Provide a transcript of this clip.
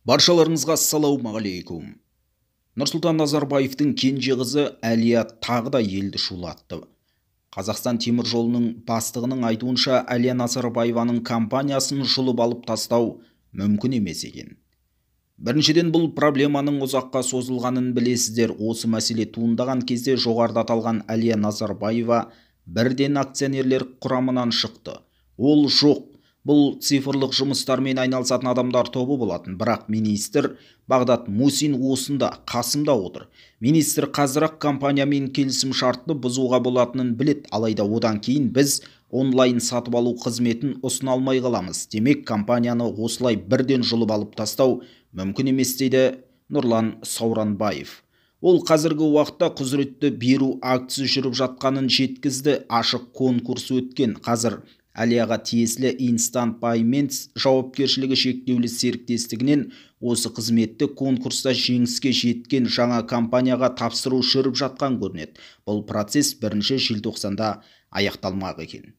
Баршаларыңызға ассалаумағалейкум. Нұрсұлтан Назарбаевтың кенже қызы Әлия тағы да елді шулатты. Қазақстан темір жолының бастығының айтуынша, Әлия Назарбаеваның компаниясын жұлып алып тастау мүмкін емес екен. Біріншіден, бұл проблеманың ұзаққа созылғанын білесіздер. Осы мәселе туындаған кезде жоғарыда аталған Әлия Назарбаева бірден акционерлер құрамынан шықты. Ол жоқ. Бұл цифрлық жұмыстармен айналысатын адамдар тобы болатын. Бірақ министр Бағдат Мусин осында, қасымда отыр. Министр қазір-ақ компаниямен келісім шартты бұзуға болатынын білет, алайда одан кейін біз онлайн сатып алу қызметін ұсына алмай қаламыз. Демек, компанияны осылай бірден жұлып алып тастау мүмкін емес, дейді Нұрлан Сауранбаев. Ол қазіргі уақытта құзыретті беру акциясы жүріп жатқанын жеткізді. Ашық конкурс өткен. Қазір Әлияға тиесілі Instant Payments жауапкершілігі шектеулі серіктестігінен осы қызметті конкурста жеңіске жеткен жаңа компанияға тапсыру жүріп жатқан көрінеді. Бұл процесс 1 желтоқсанда аяқталмақ екен.